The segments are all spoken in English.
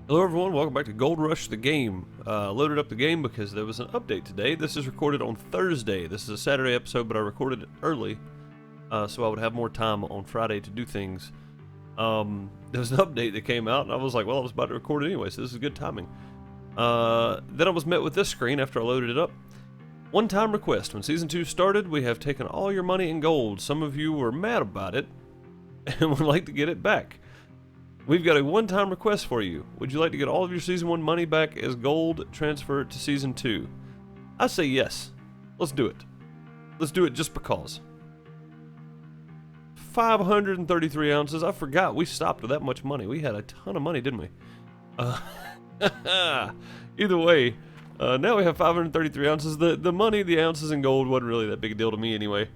Hello everyone, welcome back to Gold Rush the game. Loaded up the game because there was an update today. This is recorded on Thursday. This is a Saturday episode, but I recorded it early, so I would have more time on Friday to do things. There was an update that came out, and I was like, well, I was about to record it anyway, so this is good timing. Then I was met with this screen after I loaded it up. One-time request. When Season 2 started, we have taken all your money in gold. Some of you were mad about it, and would like to get it back. We've got a one-time request for you. Would you like to get all of your Season 1 money back as gold transferred to Season 2? I say yes. Let's do it. Let's do it just because. 533 ounces. I forgot we stopped with that much money. We had a ton of money, didn't we? Either way, now we have 533 ounces. The money, the ounces in gold wasn't really that big a deal to me anyway.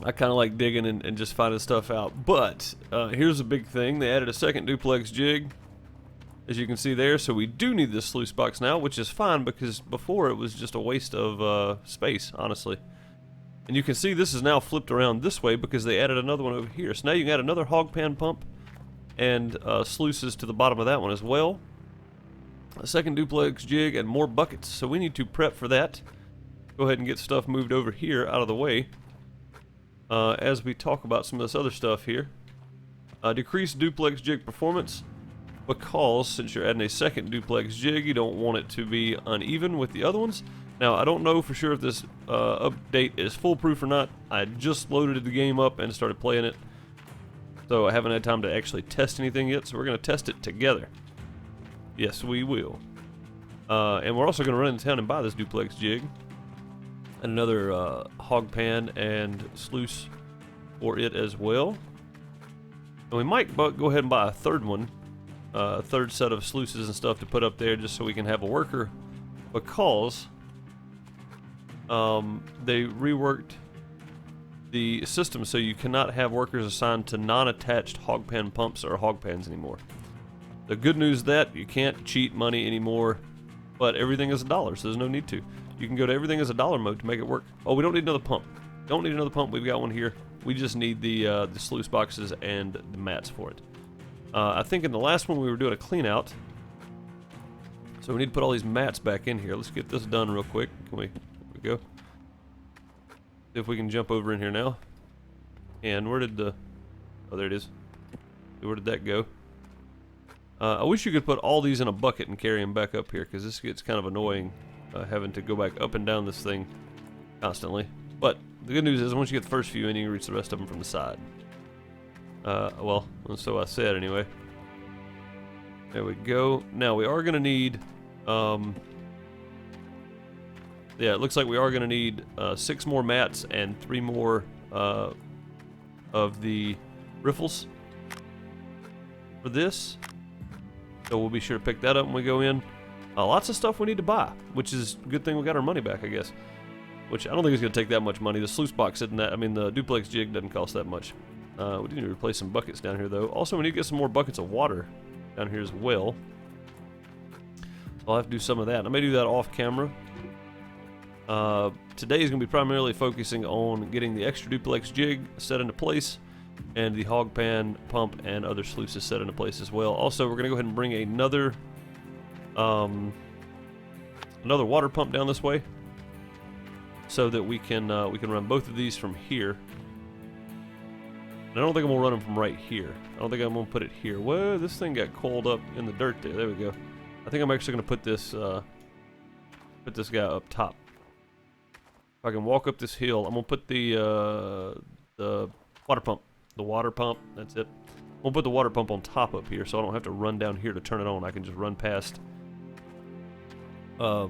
I kind of like digging and just finding stuff out. But here's a big thing. They added a second duplex jig, as you can see there. So we do need this sluice box now, which is fine because before it was just a waste of space, honestly. And you can see this is now flipped around this way because they added another one over here. So now you can add another hog pan pump and sluices to the bottom of that one as well. A second duplex jig and more buckets. So we need to prep for that. Go ahead and get stuff moved over here out of the way. As we talk about some of this other stuff here. Decrease duplex jig performance because since you're adding a second duplex jig, you don't want it to be uneven with the other ones. Now, I don't know for sure if this update is foolproof or not. I just loaded the game up and started playing it, so I haven't had time to actually test anything yet, so we're going to test it together. Yes, we will. And we're also going to run into town and buy this duplex jig. And another hog pan and sluice for it as well. And we might go ahead and buy a third one, a third set of sluices and stuff to put up there just so we can have a worker, because they reworked the system so you cannot have workers assigned to non-attached hog pan pumps or hog pans anymore. The good news is that you can't cheat money anymore, but everything is $1, so there's no need to. You can go to everything as $1 mode to make it work. Oh, we don't need another pump. Don't need another pump. We've got one here. We just need the sluice boxes and the mats for it. I think in the last one we were doing a clean out, so we need to put all these mats back in here. Let's get this done real quick. Can we go? See if we can jump over in here now. And where did the... Oh, there it is. Where did that go? I wish you could put all these in a bucket and carry them back up here, because this gets kind of annoying. Having to go back up and down this thing constantly. But the good news is once you get the first few in, you can reach the rest of them from the side. Well, so I said anyway. There we go. Now we are going to need... yeah, it looks like we are going to need 6 more mats and 3 more of the riffles for this. So we'll be sure to pick that up when we go in. Lots of stuff we need to buy, which is a good thing we got our money back, I guess. Which I don't think it's going to take that much money. The sluice box isn't that, I mean, the duplex jig doesn't cost that much. We do need to replace some buckets down here, though. Also, we need to get some more buckets of water down here as well. I'll have to do some of that. I may do that off camera. Today is going to be primarily focusing on getting the extra duplex jig set into place, and the hog pan pump and other sluices set into place as well. Also, we're going to go ahead and bring another water pump down this way, so that we can run both of these from here. And I don't think I'm gonna run them from right here. I don't think I'm gonna put it here. Whoa, this thing got coiled up in the dirt there. There we go. I think I'm actually gonna put this guy up top. If I can walk up this hill, I'm gonna put the water pump. The water pump. That's it. We'll put the water pump on top up here, so I don't have to run down here to turn it on. I can just run past the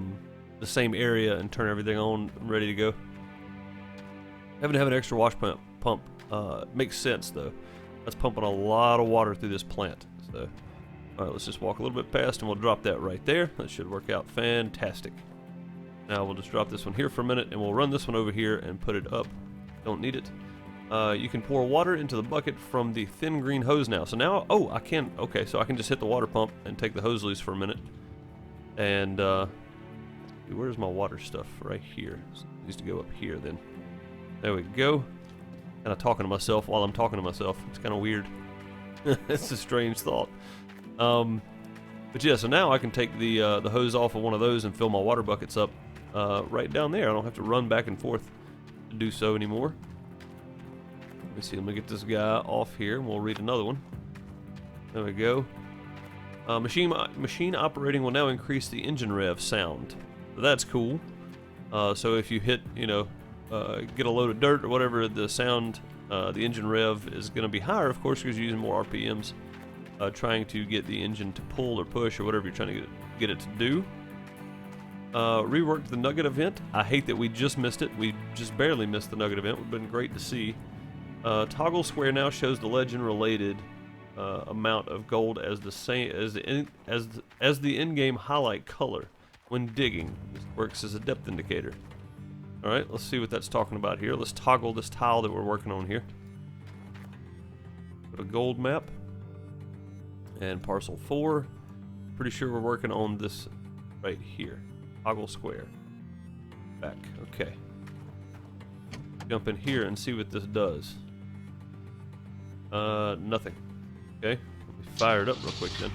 same area and turn everything on, ready to go. Having to have an extra wash pump makes sense, though. That's pumping a lot of water through this plant. So, all right, let's just walk a little bit past, and we'll drop that right there. That should work out fantastic. Now we'll just drop this one here for a minute, and we'll run this one over here and put it up. Don't need it. You can pour water into the bucket from the thin green hose now. So now, oh, I can, okay, so I can just hit the water pump and take the hose loose for a minute. And, where's my water stuff? Right here. So it needs to go up here then. There we go. Kind of talking to myself while I'm talking to myself. It's kind of weird. It's a strange thought. But yeah, so now I can take the hose off of one of those and fill my water buckets up right down there. I don't have to run back and forth to do so anymore. Let me see. Let me get this guy off here, and we'll read another one. There we go. Machine operating will now increase the engine rev sound. So that's cool. So if you hit, get a load of dirt or whatever, the sound, the engine rev is going to be higher, of course, because you're using more RPMs, trying to get the engine to pull or push or whatever you're trying to get it to do. Reworked the nugget event. I hate that we just missed it. We just barely missed the nugget event. It would have been great to see. Toggle square now shows the legend-related amount of gold as the same as the in-game highlight color when digging. This works as a depth indicator. All right, let's see what that's talking about here. Let's toggle this tile that we're working on here. Put a gold map and parcel 4. Pretty sure we're working on this right here. Toggle square. Back. Okay. Jump in here and see what this does. Nothing. Okay, let me fire it up real quick then.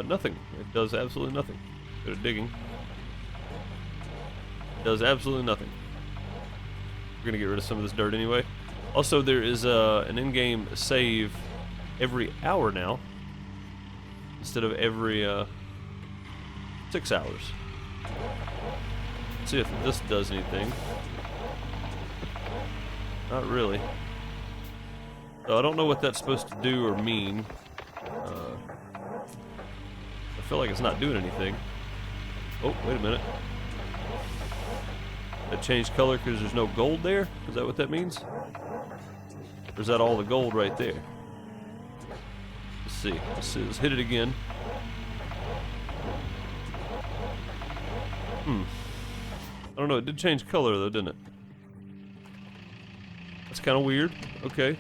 Nothing. It does absolutely nothing. Go to digging. It does absolutely nothing. We're gonna get rid of some of this dirt anyway. Also, there is an in-game save every hour now, instead of every 6 hours. Let's see if this does anything. Not really. So I don't know what that's supposed to do or mean. I feel like it's not doing anything. Oh, wait a minute. That changed color because there's no gold there? Is that what that means? Or is that all the gold right there? Let's see. Let's hit it again. I don't know. It did change color though, didn't it? That's kind of weird. Okay.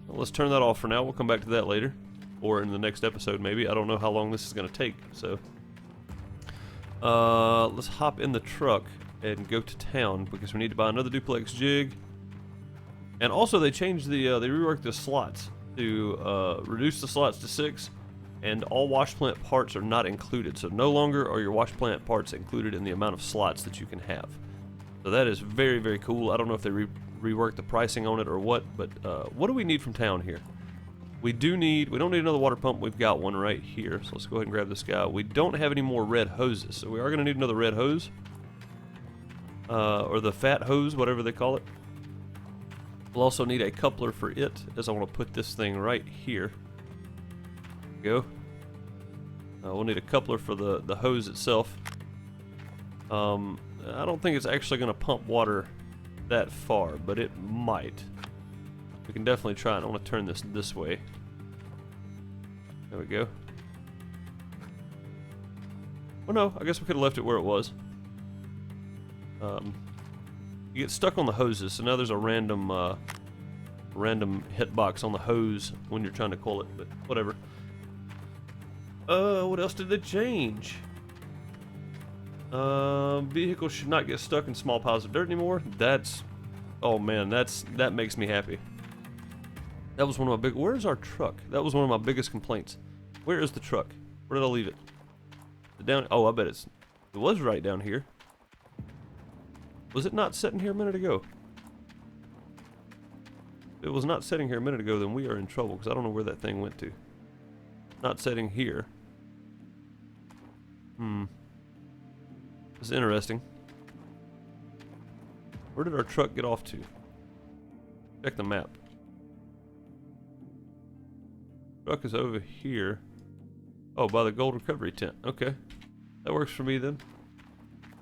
Well, let's turn that off for now. We'll come back to that later. Or in the next episode, maybe. I don't know how long this is going to take. So, let's hop in the truck and go to town because we need to buy another duplex jig. And also, they changed the, they reworked the slots to reduce the slots to 6. And all wash plant parts are not included. So, no longer are your wash plant parts included in the amount of slots that you can have. So, that is very, very cool. I don't know if they reworked the pricing on it or what, but what do we need from town here? We don't need another water pump. We've got one right here, so let's go ahead and grab this guy. We don't have any more red hoses, so we are going to need another red hose, or the fat hose, whatever they call it. We'll also need a coupler for it, as I want to put this thing right here. There we go. We'll need a coupler for the hose itself. I don't think it's actually going to pump water that far, but it might. We can definitely try it. I want to turn this way. There we go. Oh no, I guess we could have left it where it was. You get stuck on the hoses, so now there's a random hitbox on the hose when you're trying to coil it, but whatever. What else did they change? Vehicles should not get stuck in small piles of dirt anymore. Oh man, that makes me happy. That was one of my where's our truck? That was one of my biggest complaints. Where is the truck? Where did I leave it? Oh, I bet it was right down here. Was it not sitting here a minute ago? If it was not sitting here a minute ago, then we are in trouble, because I don't know where that thing went to. Not sitting here. This is interesting. Where did our truck get off to? Check the map. Truck is over here. Oh, by the gold recovery tent. Okay. That works for me then.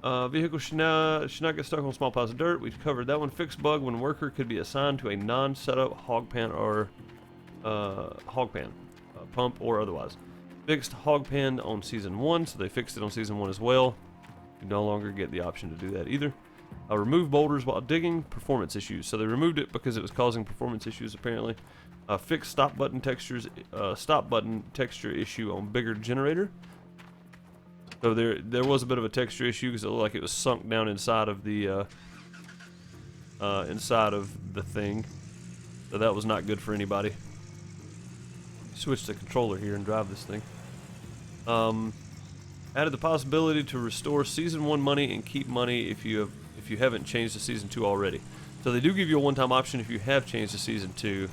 Vehicle should not get stuck on small piles of dirt. We've covered that one. Fixed bug when worker could be assigned to a non-setup hog pan or pump or otherwise. Fixed hog pan on season 1, so they fixed it on season 1 as well. You no longer get the option to do that either. Remove boulders while digging. Performance issues. So they removed it because it was causing performance issues apparently. Fixed stop button texture issue on bigger generator. So there was a bit of a texture issue because it looked like it was sunk down inside of the thing. So that was not good for anybody. Switch the controller here and drive this thing. Added the possibility to restore Season 1 money and keep money if you haven't changed to Season 2 already. So they do give you a one-time option if you have changed to Season 2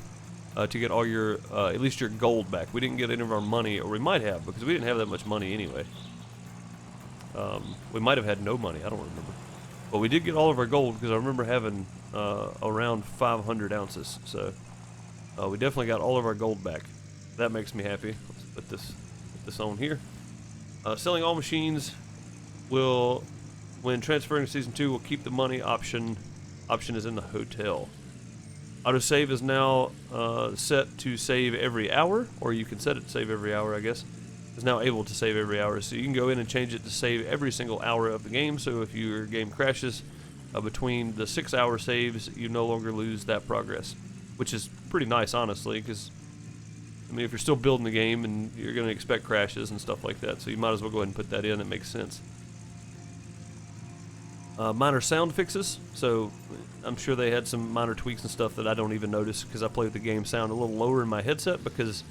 to get all your, at least your gold back. We didn't get any of our money, or we might have, because we didn't have that much money anyway. We might have had no money, I don't remember. But we did get all of our gold because I remember having around 500 ounces. So we definitely got all of our gold back. That makes me happy. Let's put this on here. Selling all machines will, when transferring to Season 2, will keep the money option. Option is in the hotel. Autosave is now set to save every hour, or you can set it to save every hour, I guess. It's now able to save every hour, so you can go in and change it to save every single hour of the game. So if your game crashes between the 6-hour saves, you no longer lose that progress, which is pretty nice, honestly, because I mean, if you're still building the game and you're going to expect crashes and stuff like that, so you might as well go ahead and put that in. It makes sense. Minor sound fixes. So I'm sure they had some minor tweaks and stuff that I don't even notice because I play with the game sound a little lower in my headset, because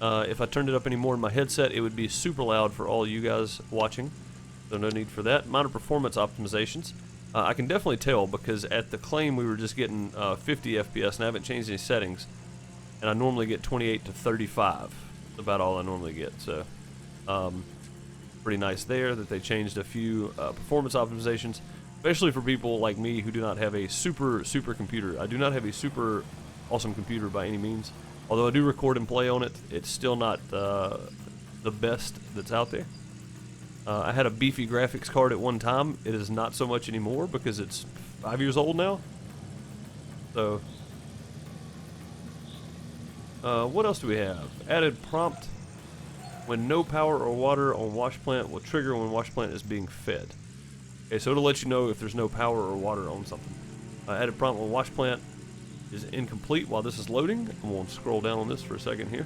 if I turned it up any more in my headset, it would be super loud for all you guys watching. So no need for that. Minor performance optimizations. I can definitely tell because at the claim we were just getting 50 FPS, and I haven't changed any settings. And I normally get 28 to 35. That's about all I normally get. So, pretty nice there that they changed a few performance optimizations, especially for people like me who do not have a super computer. I do not have a super awesome computer by any means. Although I do record and play on it, it's still not the best that's out there. I had a beefy graphics card at one time. It is not so much anymore because it's 5 years old now. So. What else do we have? Added prompt when no power or water on wash plant will trigger when wash plant is being fed. Okay, so it'll let you know if there's no power or water on something. Added prompt when wash plant is incomplete while this is loading. I'm going to scroll down on this for a second here.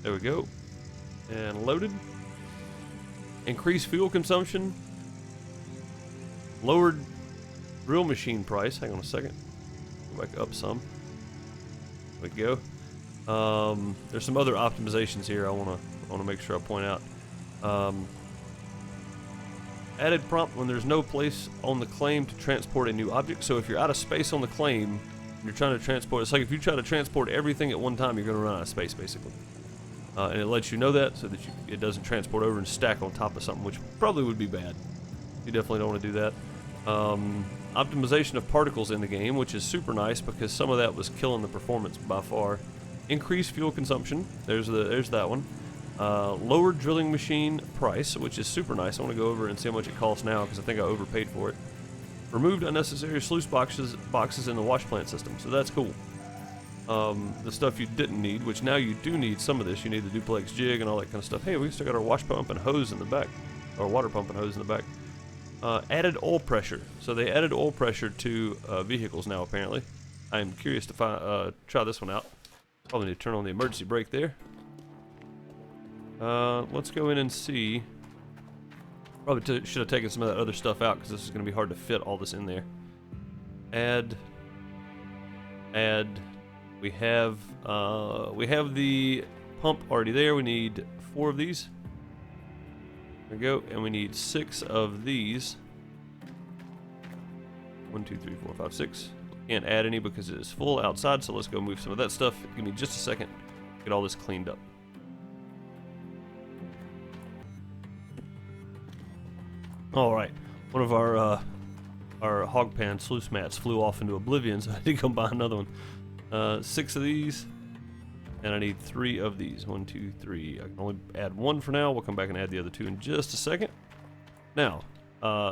There we go. And loaded. Increased fuel consumption. Lowered drill machine price. Hang on a second. Go back up some. There we go. There's some other optimizations here I want to make sure I point out. Added prompt when there's no place on the claim to transport a new object. So if you're out of space on the claim and you're trying to transport, it's like if you try to transport everything at one time, you're going to run out of space basically. And it lets you know that so that it doesn't transport over and stack on top of something, which probably would be bad. You definitely don't want to do that. Optimization of particles in the game, which is super nice because some of that was killing the performance by far. Increased fuel consumption. There's that one. Lowered drilling machine price, which is super nice. I want to go over and see how much it costs now because I think I overpaid for it. Removed unnecessary sluice boxes in the wash plant system, so that's cool. The stuff you didn't need, which now you do need some of this. You need the Duplex Jig and all that kind of stuff. Hey, we still got our wash pump and hose in the back, or water pump and hose in the back. Added oil pressure. So they added oil pressure to vehicles now, apparently. I'm curious to try this one out. Probably need to turn on the emergency brake there. Let's go in and see. Probably should have taken some of that other stuff out because this is going to be hard to fit all this in there. Add. We have the pump already there. We need 4 of these. There we go, and we need 6 of these. 1, 2, 3, 4, 5, 6. Can't add any because it is full outside, so let's go move some of that stuff. Give me just a second. Get all this cleaned up. All right, one of our hog pan sluice mats flew off into oblivion, so I had to go buy another one. 6 of these. And I need 3 of these. 1, 2, 3. I can only add 1 for now. We'll come back and add the other 2 in just a second. Now,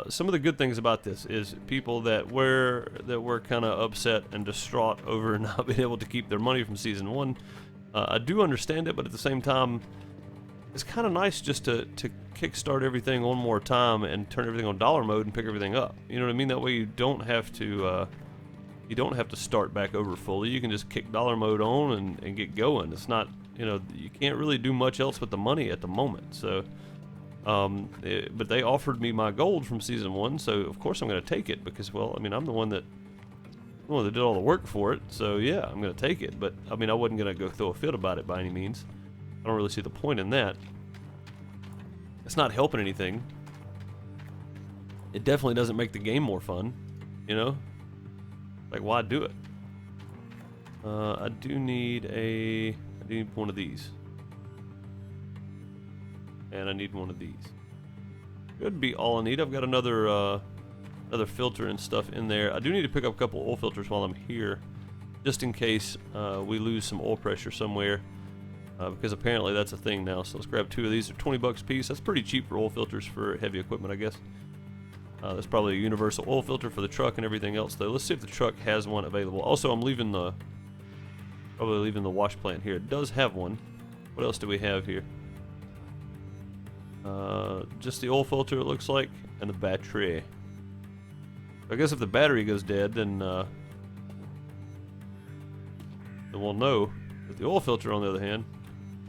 some of the good things about this is people that were kind of upset and distraught over not being able to keep their money from Season 1. I do understand it, but at the same time, it's kind of nice just to kickstart everything one more time and turn everything on dollar mode and pick everything up. You know what I mean? That way you don't have to... You don't have to start back over fully. You can just kick dollar mode on and get going. It's not, you can't really do much else with the money at the moment. So, but they offered me my gold from Season 1, so of course I'm going to take it because, well, I mean, I'm the one that Well, they did all the work for it, so yeah, I'm gonna take it. But I mean, I wasn't gonna go throw a fit about it by any means. I don't really see the point in that. It's not helping anything. It definitely doesn't make the game more fun, you know? Like, why do it? I do need one of these. And I need one of these. Could be all I need. I've got another filter and stuff in there. I do need to pick up a couple oil filters while I'm here, just in case we lose some oil pressure somewhere, because apparently that's a thing now. So let's grab 2 of these. They're 20 bucks a piece. That's pretty cheap for oil filters for heavy equipment, I guess. That's probably a universal oil filter for the truck and everything else, though. Let's see if the truck has one available. Also, I'm probably leaving the wash plant here. It does have one. What else do we have here? Just the oil filter, it looks like, and the battery. I guess if the battery goes dead, then we'll know. But the oil filter, on the other hand,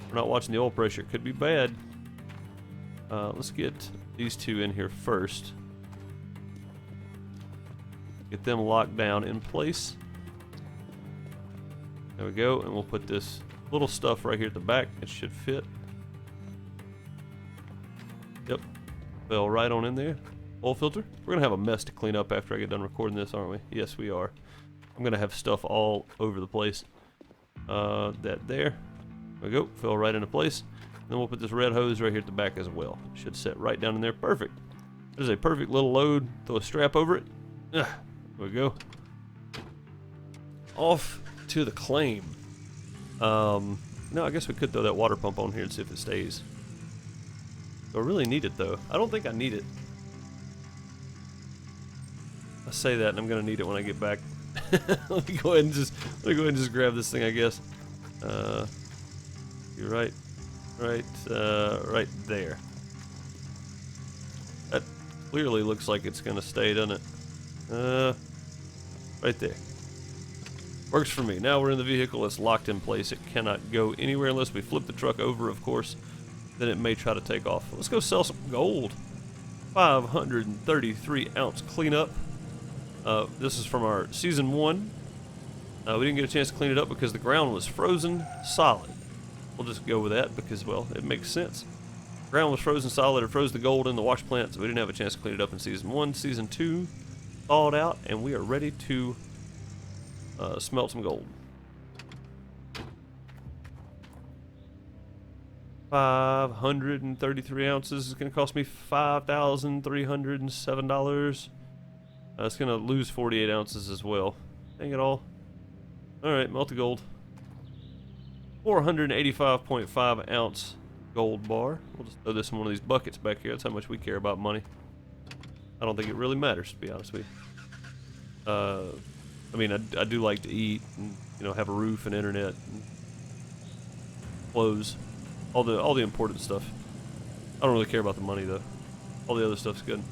we're not watching the oil pressure. It could be bad. Let's get these 2 in here first. Get them locked down in place. There we go, and we'll put this little stuff right here at the back. It should fit. Yep, fell right on in there. Oil filter. We're gonna have a mess to clean up after I get done recording this, aren't we? Yes, we are. I'm gonna have stuff all over the place. There we go, fell right into place. And then we'll put this red hose right here at the back as well. Should sit right down in there. Perfect. There's a perfect little load. Throw a strap over it. There we go. Off to the claim. No, I guess we could throw that water pump on here and see if it stays. Do I really need it though? I don't think I need it. I say that and I'm gonna need it when I get back. Let me go ahead and just grab this thing, I guess. You're right there. That clearly looks like it's gonna stay, doesn't it? Right there. Works for me. Now we're in the vehicle. It's locked in place. It cannot go anywhere unless we flip the truck over, of course. Then it may try to take off. Let's go sell some gold. 533 ounce cleanup. This is from our season 1. We didn't get a chance to clean it up because the ground was frozen solid. We'll just go with that because, well, it makes sense. Ground was frozen solid. It froze the gold in the wash plant, so we didn't have a chance to clean it up in season 1. Season 2 thawed out, and we are ready to smelt some gold. 533 ounces is going to cost me $5,307. It's going to lose 48 ounces as well. Dang it all. Alright, melt the gold. 485.5 ounce gold bar. We'll just throw this in one of these buckets back here. That's how much we care about money. I don't think it really matters, to be honest with you. I mean, I do like to eat and, you know, have a roof and internet and clothes. All the important stuff. I don't really care about the money though. All the other stuff's good.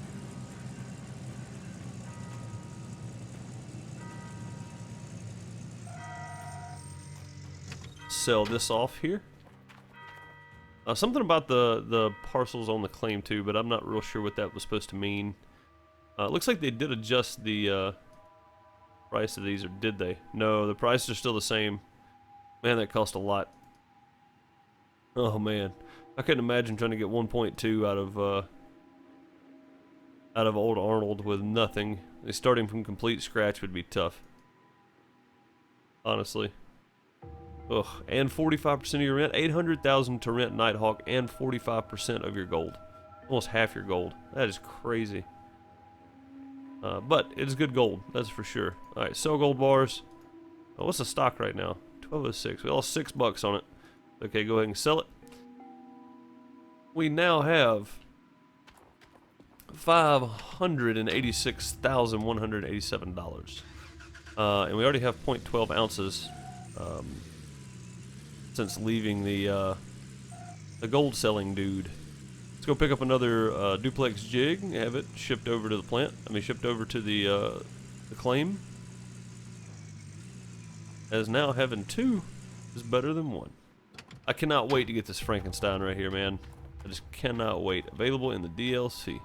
Sell this off here. Something about the parcels on the claim too, but I'm not real sure what that was supposed to mean. It looks like they did adjust the price of these, or did they? No, the prices are still the same. Man, that cost a lot. Oh man, I couldn't imagine trying to get 1.2 out of old Arnold with nothing. Starting from complete scratch would be tough. Honestly. Ugh, and 45% of your rent, 800,000 to rent Nighthawk, and 45% of your gold, almost half your gold. That is crazy. But it's good gold, that's for sure. All right, sell gold bars. Oh, what's the stock right now? 1206. We lost $6 on it. Okay, go ahead and sell it. We now have $586,187. And we already have 0.12 ounces since leaving the gold selling dude. Let's go pick up another Duplex Jig and have it shipped over to the plant. Shipped over to the claim. As now having 2 is better than 1. I cannot wait to get this Frankenstein right here, man. I just cannot wait. Available in the DLC.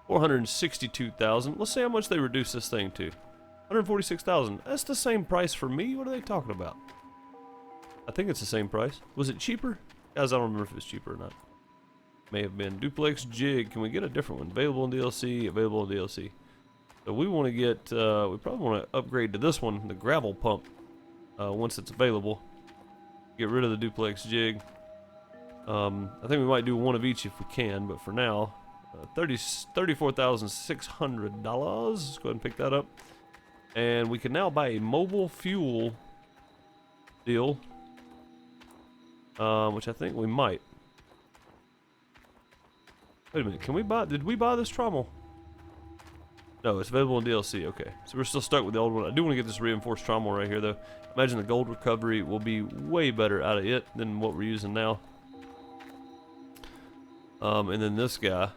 462,000. Let's see how much they reduce this thing to. 146,000. That's the same price for me. What are they talking about? I think it's the same price. Was it cheaper? Guys, I don't remember if it was cheaper or not. May have been. Duplex Jig. Can we get a different one? Available in DLC. Available in DLC. So we want to get. We probably want to upgrade to this one, the gravel pump, once it's available. Get rid of the Duplex Jig. I think we might do one of each if we can, but for now, $34,600. Let's go ahead and pick that up. And we can now buy a mobile fuel deal, which I think we might. Wait a minute, can we buy, did we buy this trommel? No, it's available in DLC, okay. So we're still stuck with the old one. I do want to get this reinforced trommel right here though. Imagine the gold recovery will be way better out of it than what we're using now. And then this guy,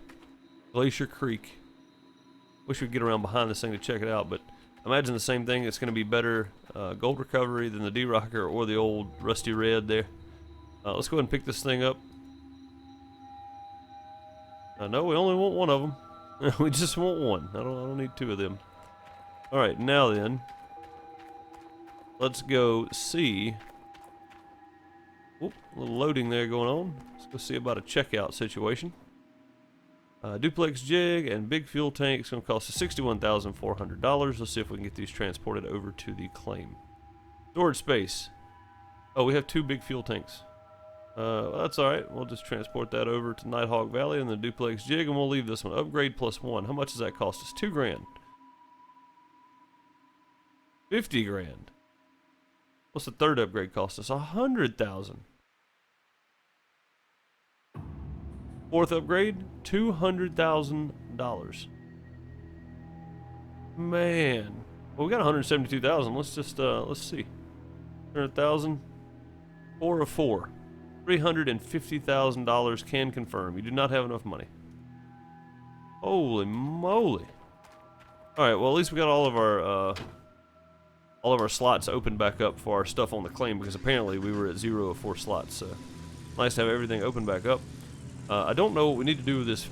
Glacier Creek. Wish we'd get around behind this thing to check it out, but imagine the same thing. It's going to be better gold recovery than the D-Rocker or the old Rusty Red there. Let's go ahead and pick this thing up. No, we only want one of them. We just want one. I don't need two of them. All right, now then, let's go see. Oop, a little loading there going on. Let's go see about a checkout situation. Duplex Jig and big fuel tank is going to cost us $61,400. Let's see if we can get these transported over to the claim. Storage space. Oh, we have 2 big fuel tanks. Well, that's alright. We'll just transport that over to Nighthawk Valley and the Duplex Jig, and we'll leave this one. Upgrade +1. How much does that cost us? 2 grand. 50 grand. What's the third upgrade cost us? 100,000. Fourth upgrade, $200,000. Man. Well, we got 172,000. Let's just let's see. 100,000. 4 of 4. $350,000 can confirm. You do not have enough money. Holy moly. Alright, well at least we got all of our slots opened back up for our stuff on the claim, because apparently we were at 0 of 4 slots. So nice to have everything open back up. I don't know what we need to do with this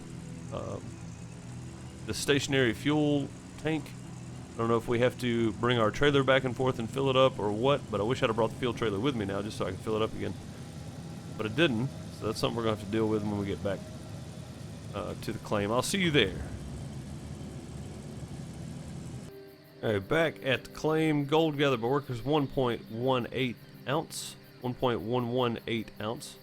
stationary fuel tank. I don't know if we have to bring our trailer back and forth and fill it up or what, but I wish I'd have brought the fuel trailer with me now just so I can fill it up again. But it didn't, so that's something we're going to have to deal with when we get back to the claim. I'll see you there. Alright, back at the claim. Gold gathered by workers 1.18 ounce. 1.118 ounce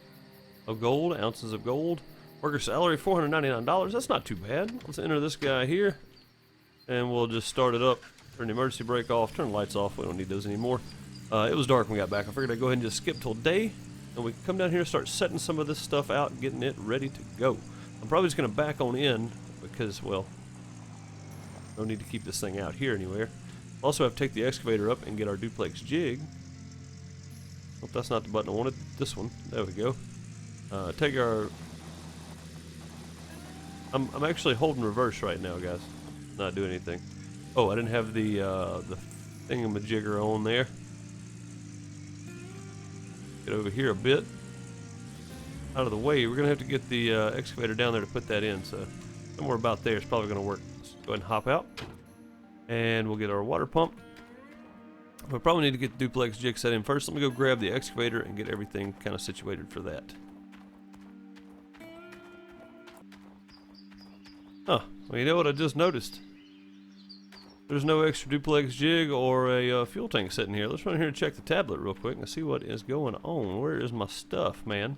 of gold, ounces of gold. Worker salary $499. That's not too bad. Let's enter this guy here, and we'll just start it up. Turn the emergency brake off. Turn the lights off. We don't need those anymore. It was dark when we got back. I figured I'd go ahead and just skip till day, and we can come down here and start setting some of this stuff out and getting it ready to go. I'm probably just going to back on in because, well, no need to keep this thing out here anywhere. Also have to take the excavator up and get our Duplex Jig. Hope that's not the button I wanted. This one. There we go. Take our... I'm actually holding reverse right now, guys. Not doing anything. Oh, I didn't have the thingamajigger on there. Get over here a bit. Out of the way. We're going to have to get the excavator down there to put that in. So somewhere about there is probably going to work. Let's go ahead and hop out. And we'll get our water pump. We probably need to get the Duplex Jig set in first. Let me go grab the excavator and get everything kind of situated for that. Huh. Well, you know what I just noticed? There's no extra Duplex Jig or a fuel tank sitting here. Let's run here and check the tablet real quick and see what is going on. Where is my stuff, man?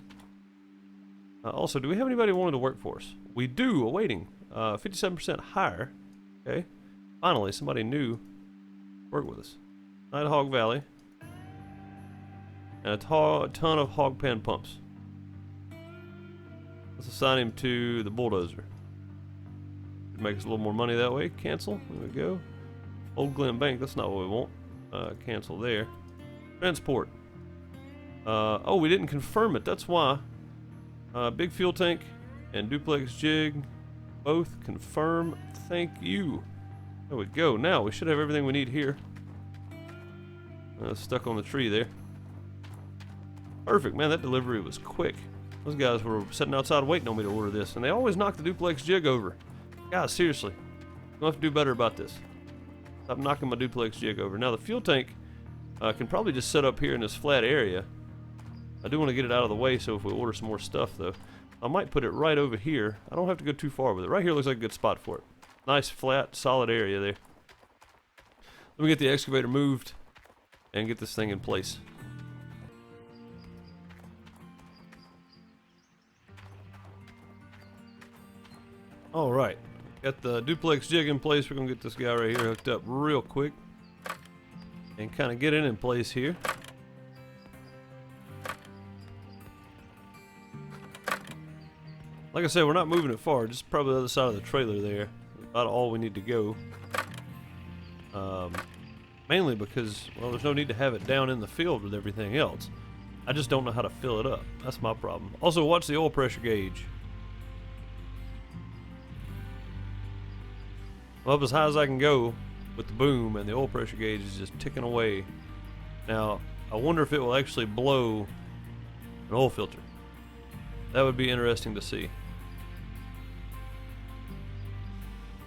Also, do we have anybody wanting to work for us? We do. Awaiting. 57% higher. Okay. Finally, somebody new work with us. Nighthawk Valley. And a ton of hog pen pumps. Let's assign him to the bulldozer. Make us a little more money that way. Cancel. There we go. Old Glen Bank. That's not what we want. Cancel there. Transport. Oh, we didn't confirm it. That's why. Big fuel tank and Duplex Jig. Both confirm. Thank you. There we go. Now we should have everything we need here. Stuck on the tree there. Perfect. Man, that delivery was quick. Those guys were sitting outside waiting on me to order this, and they always knock the Duplex Jig over. Guys, seriously, we'll have to do better about this. Stop knocking my duplex jig over. Now the fuel tank can probably just set up here in this flat area. I do want to get it out of the way, so if we order some more stuff though, I might put it right over here. I don't have to go too far with it. Right here looks like a good spot for it. Nice, flat, solid area there. Let me get the excavator moved and get this thing in place. Alright, got the duplex jig in place. We're going to get this guy right here hooked up real quick and kind of get it in place here. Like I said, we're not moving it far, just probably the other side of the trailer there. About all we need to go. Mainly because, well, there's no need to have it down in the field with everything else. I just don't know how to fill it up. That's my problem. Also, watch the oil pressure gauge. I'm up as high as I can go with the boom, and the oil pressure gauge is just ticking away. Now, I wonder if it will actually blow an oil filter. That would be interesting to see.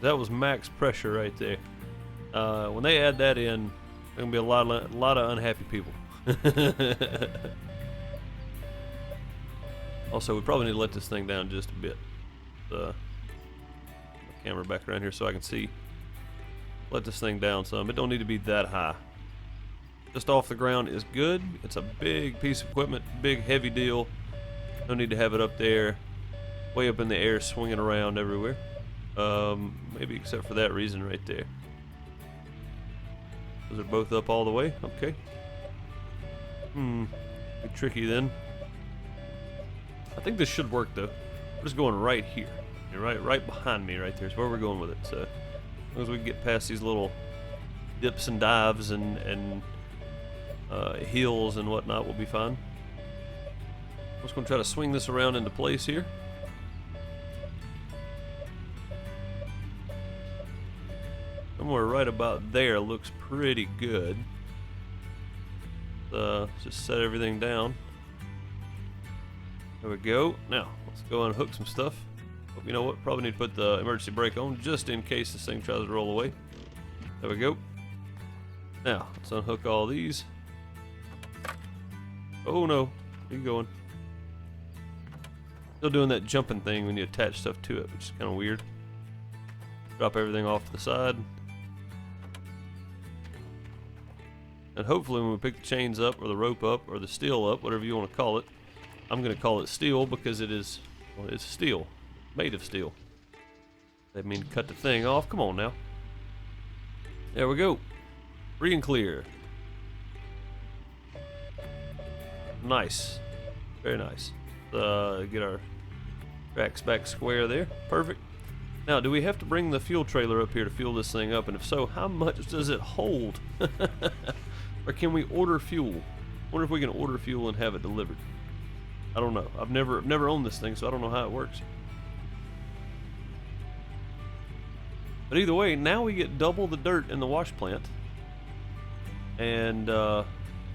That was max pressure right there. When they add that in, there's gonna be a lot of unhappy people. Also, we probably need to let this thing down just a bit. The camera back around here so I can see. Let this thing down some. It don't need to be that high. Just off the ground is good. It's a big piece of equipment, big heavy deal. No need to have it up there, way up in the air, swinging around everywhere. Maybe except for that reason right there. Those are both up all the way. Okay. Be tricky then. I think this should work though. We're just going right here. You're right behind me right there is where we're going with it. So as long as we can get past these little dips and dives and hills and whatnot, we'll be fine. I'm just going to try to swing this around into place here. Somewhere right about there looks pretty good. Just set everything down. There we go. Now, let's go and hook some stuff. But you know what? Probably need to put the emergency brake on just in case this thing tries to roll away. There we go. Now, let's unhook all these. Oh no, keep going. Still doing that jumping thing when you attach stuff to it, which is kind of weird. Drop everything off to the side. And hopefully when we pick the chains up, or the rope up, or the steel up, whatever you want to call it, I'm going to call it steel because it is, well, it's steel. Made of steel. That means cut the thing off. Come on now. There we go. Free and clear. Nice. Very nice. Get our tracks back square there. Perfect. Now, do we have to bring the fuel trailer up here to fuel this thing up? And if so, how much does it hold? Or can we order fuel? Wonder if we can order fuel and have it delivered. I don't know. I've never owned this thing, so I don't know how it works. But either way, now we get double the dirt in the wash plant. And we'll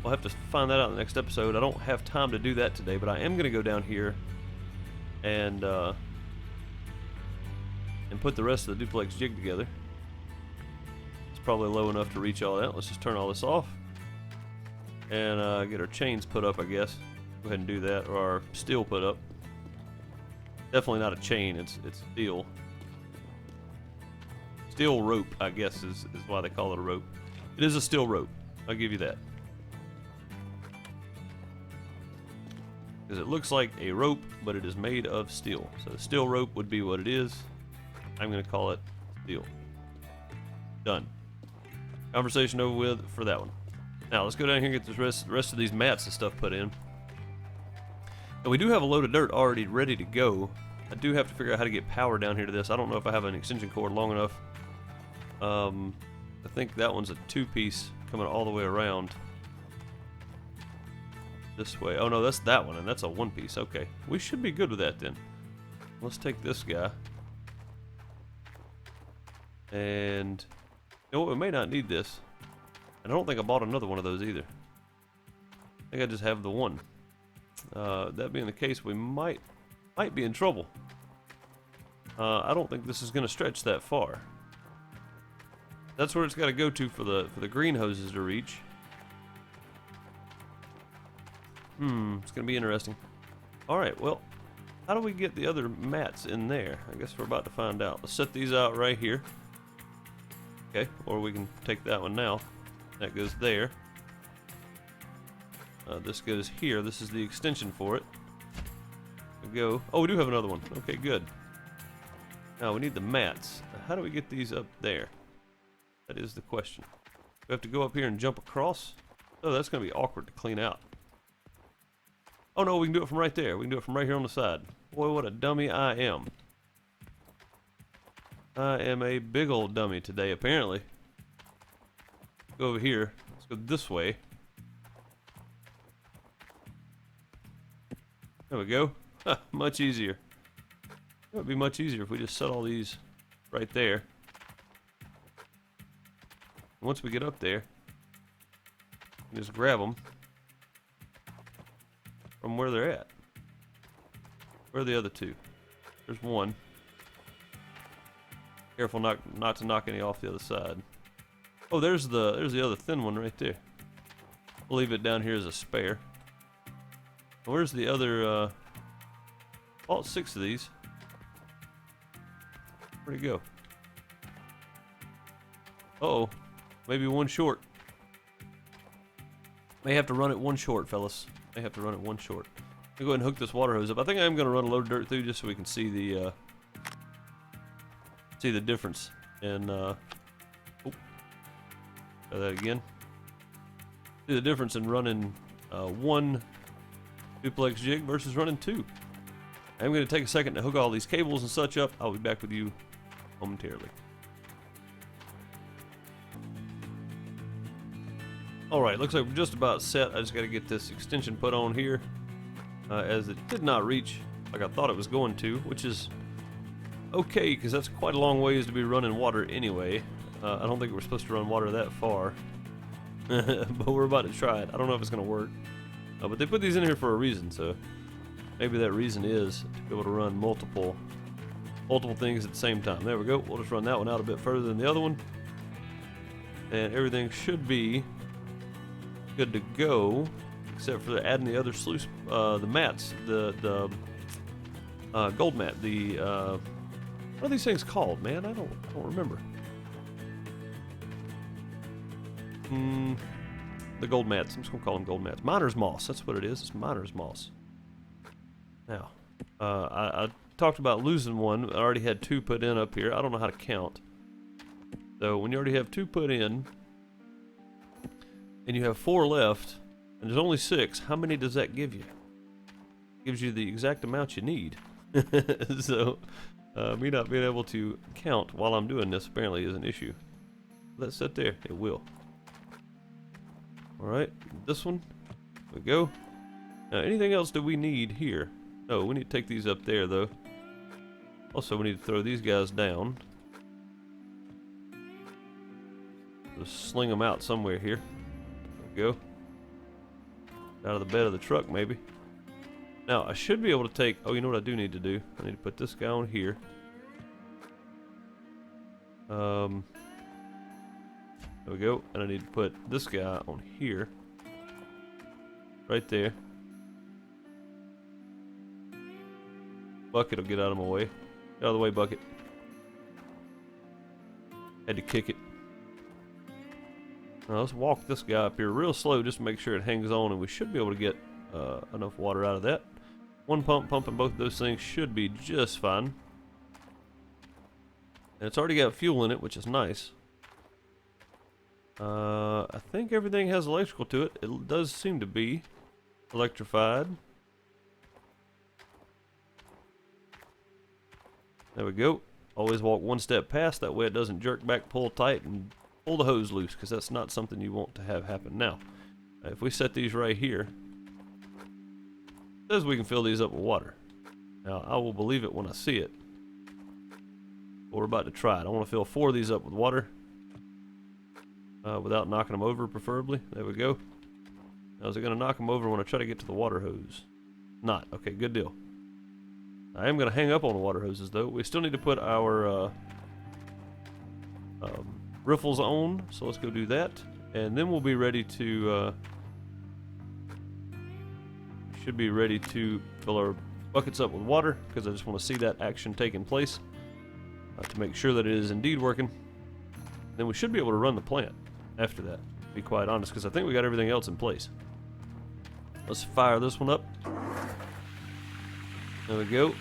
have to find that out in the next episode. I don't have time to do that today, but I am going to go down here and put the rest of the duplex jig together. It's probably low enough to reach all that. Let's just turn all this off and get our chains put up, I guess. Go ahead and do that, or our steel put up. Definitely not a chain, it's steel. Steel rope, I guess, is why they call it a rope. It is a steel rope, I'll give you that. Because it looks like a rope, but it is made of steel. So the steel rope would be what it is. I'm going to call it steel. Done. Conversation over with for that one. Now let's go down here and get the rest of these mats and stuff put in. And we do have a load of dirt already ready to go. I do have to figure out how to get power down here to this. I don't know if I have an extension cord long enough. I think that one's a 2-piece coming all the way around this way. Oh no, that's that one, and that's a 1-piece. Okay, we should be good with that then. Let's take this guy. And you know what, we may not need this. And I don't think I bought another one of those either. I think I just have the one. That being the case, we might be in trouble. I don't think this is going to stretch that far. That's where it's got to go to for the green hoses to reach. It's gonna be interesting. All right, well, how do we get the other mats in there? I guess we're about to find out. Let's set these out right here. Okay, or we can take that one now. That goes there. This goes here. This is the extension for it. We go. Oh, we do have another one. Okay, good. Now we need the mats. How do we get these up there? That is the question. We have to go up here and jump across. Oh, that's gonna be awkward to clean out. Oh no, we can do it from right there. We can do it from right here on the side. Boy, what a dummy I am. I am a big old dummy today, apparently. Go over here. Let's go this way. There we go. Much easier. It would be much easier if we just set all these right there. Once we get up there, we just grab them from where they're at. Where are the other two? There's one. Careful not to knock any off the other side. Oh, there's the other thin one right there. We'll leave it down here as a spare. Where's the other? All 6 of these. Where'd he go? Uh-oh. Maybe one short. May have to run it one short, fellas. May have to run it one short. I'll go ahead and hook this water hose up. I think I am going to run a load of dirt through just so we can see the difference. And try that again. See the difference in running one duplex jig versus running 2. I'm going to take a second to hook all these cables and such up. I'll be back with you momentarily. Alright, looks like we're just about set. I just got to get this extension put on here, as it did not reach like I thought it was going to, which is okay because that's quite a long ways to be running water anyway. I don't think we're supposed to run water that far, but we're about to try it. I don't know if it's going to work, but they put these in here for a reason, so maybe that reason is to be able to run multiple things at the same time. There we go. We'll just run that one out a bit further than the other one, and everything should be good to go, except for adding the other sluice, the mats, the gold mat. The what are these things called, man? I don't remember. The gold mats. I'm just gonna call them gold mats. Miner's moss. That's what it is. It's miner's moss. Now, I talked about losing one. I already had 2 put in up here. I don't know how to count. So when you already have 2 put in, and you have 4 left, and there's only 6, how many does that give you? It gives you the exact amount you need. So, me not being able to count while I'm doing this apparently is an issue. Let's sit there. It will. Alright, this one. There we go. Now, anything else do we need here? No, we need to take these up there, though. Also, we need to throw these guys down. Just sling them out somewhere here. There we go. Out of the bed of the truck, maybe. Now, I should be able to take... Oh, you know what I do need to do? I need to put this guy on here. There we go. And I need to put this guy on here. Right there. Bucket will get out of my way. Get out of the way, bucket. Had to kick it. Now let's walk this guy up here real slow just to make sure it hangs on, and we should be able to get enough water out of that. One pump pumping both of those things should be just fine. And it's already got fuel in it, which is nice. I think everything has electrical to it. It does seem to be electrified. There we go. Always walk one step past, that way it doesn't jerk back, pull tight, and pull the hose loose, because that's not something you want to have happen. Now, if we set these right here, it says we can fill these up with water. Now, I will believe it when I see it. But we're about to try it. I want to fill 4 of these up with water, without knocking them over, preferably. There we go. Now, is it going to knock them over when I try to get to the water hose? Not. Okay, good deal. I am going to hang up on the water hoses, though. We still need to put our riffles on, so let's go do that. And then we'll be ready to, should be ready to fill our buckets up with water, because I just want to see that action taking place to make sure that it is indeed working. Then we should be able to run the plant after that, to be quite honest, because I think we got everything else in place. Let's fire this one up. There we go.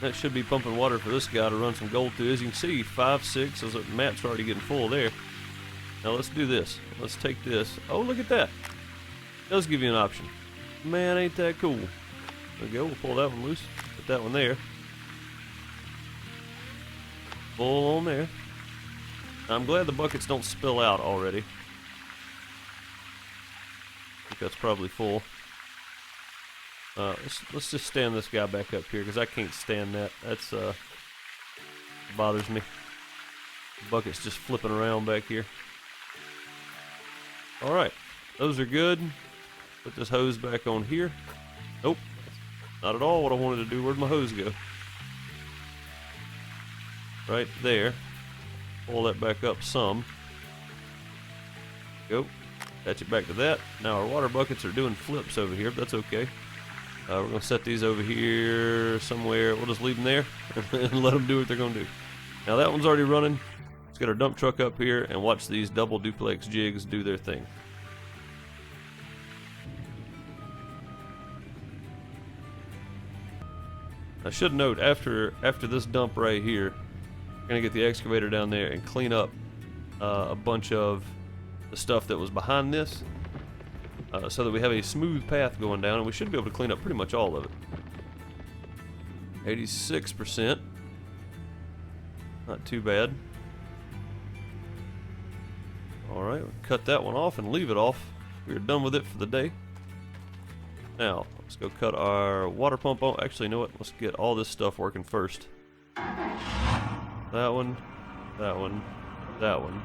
That should be pumping water for this guy to run some gold through. As you can see, 5, 6, those mats are already getting full there. Now let's do this. Let's take this. Oh, look at that. It does give you an option. Man, ain't that cool. There we go. We'll pull that one loose. Put that one there. Full on there. I'm glad the buckets don't spill out already. I think that's probably full. Let's just stand this guy back up here, because I can't stand that. That's bothers me. The bucket's just flipping around back here. Alright, those are good. Put this hose back on here. Nope, not at all what I wanted to do. Where'd my hose go? Right there. Pull that back up some. Go. Attach it back to that. Now our water buckets are doing flips over here, but that's okay. We're going to set these over here somewhere. We'll just leave them there and let them do what they're going to do. Now that one's already running. Let's get our dump truck up here and watch these double duplex jigs do their thing. I should note, after this dump right here, we're going to get the excavator down there and clean up a bunch of the stuff that was behind this. So that we have a smooth path going down, and we should be able to clean up pretty much all of it. 86%. Not too bad. Alright, we'll cut that one off and leave it off. We're done with it for the day. Now, let's go cut our water pump on. Actually, you know what? Let's get all this stuff working first. That one, that one, that one.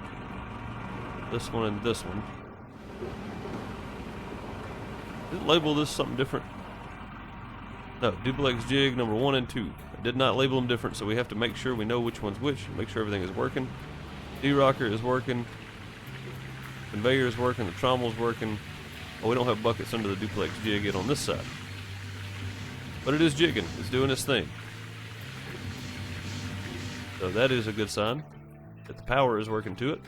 This one and this one. Did it label this something different? No, Duplex Jig number 1 and 2. I did not label them different, so we have to make sure we know which one's which. Make sure everything is working. D-rocker is working. Conveyor is working. The trommel is working. Well, we don't have buckets under the Duplex Jig yet on this side. But it is jigging. It's doing its thing. So that is a good sign that the power is working to it.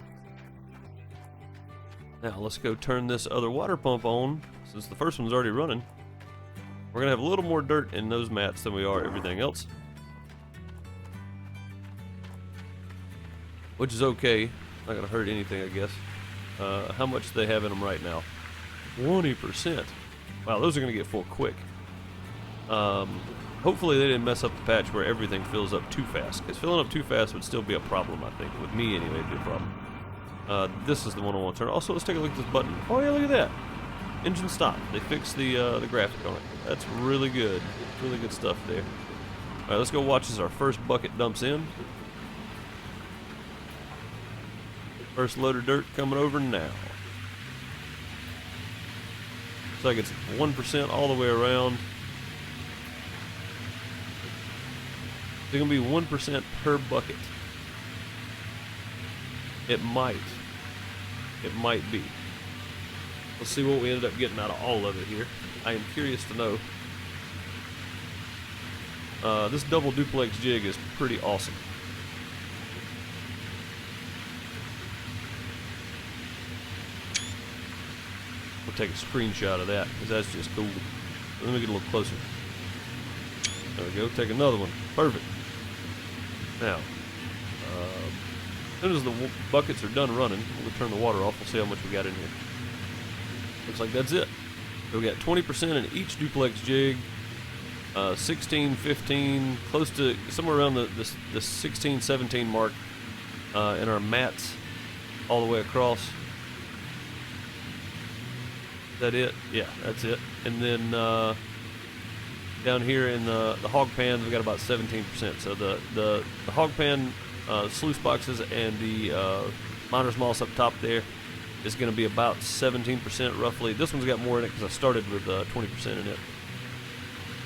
Now let's go turn this other water pump on, since the first one's already running. We're going to have a little more dirt in those mats than we are everything else. Which is okay. Not going to hurt anything, I guess. How much do they have in them right now? 20%. Wow, those are going to get full quick. Hopefully they didn't mess up the patch where everything fills up too fast. Because filling up too fast would still be a problem, I think. With me, anyway, it'd be a problem. This is the one I want to turn. Also, let's take a look at this button. Oh yeah, look at that. Engine stop. They fixed the graphic on it. That's really good. Really good stuff there. Alright, let's go watch as our first bucket dumps in. First load of dirt coming over now. Looks like it's 1% all the way around. It's going to be 1% per bucket. It might. It might be. Let's see what we ended up getting out of all of it here. I am curious to know. This double duplex jig is pretty awesome. We'll take a screenshot of that, because that's just cool. Let me get a little closer. There we go. Take another one. Perfect. Now, as soon as the buckets are done running, we'll turn the water off. We'll see how much we got in here. Looks like that's it. So we got 20% in each duplex jig, 16, 15, close to somewhere around the 16, 17 mark in our mats all the way across. Is that it? Yeah, that's it. And then down here in the hog pans, we got about 17%. So the hog pan sluice boxes and the miner's moss up top there is going to be about 17% roughly. This one's got more in it because I started with 20% in it.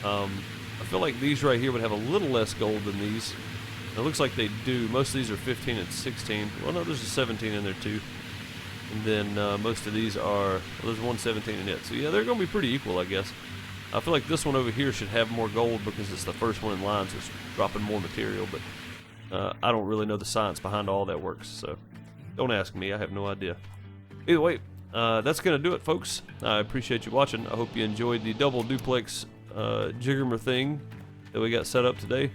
I feel like these right here would have a little less gold than these. It looks like they do. Most of these are 15 and 16. Well, no, there's a 17 in there too. And then most of these are, well, there's one 17 in it. So yeah, they're going to be pretty equal, I guess. I feel like this one over here should have more gold because it's the first one in line, so it's dropping more material. But I don't really know the science behind all that works, so don't ask me. I have no idea. Either way, that's going to do it, folks. I appreciate you watching. I hope you enjoyed the double duplex Jig-a-muh-thing that we got set up today.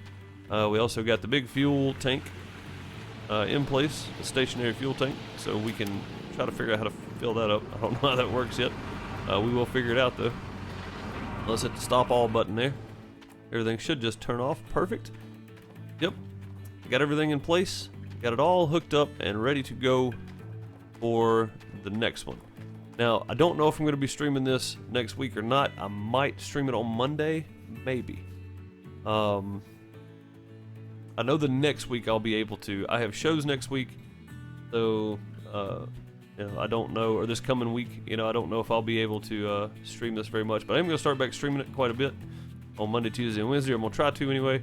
We also got the big fuel tank in place, the stationary fuel tank, so we can try to figure out how to fill that up. I don't know how that works yet. We will figure it out though. Let's hit the stop all button there. Everything should just turn off. Perfect. Yep. Got everything in place. Got it all hooked up and ready to go for the next one. Now, I don't know if I'm going to be streaming this next week or not. I might stream it on Monday, maybe. I know the next week I'll be able to. I have shows next week, so you know, I don't know, or this coming week, you know, I don't know if I'll be able to stream this very much, but I'm going to start back streaming it quite a bit on Monday, Tuesday, and Wednesday. I'm going to try to anyway,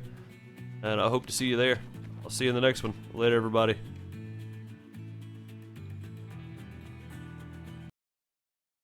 and I hope to see you there. I'll see you in the next one. Later, everybody.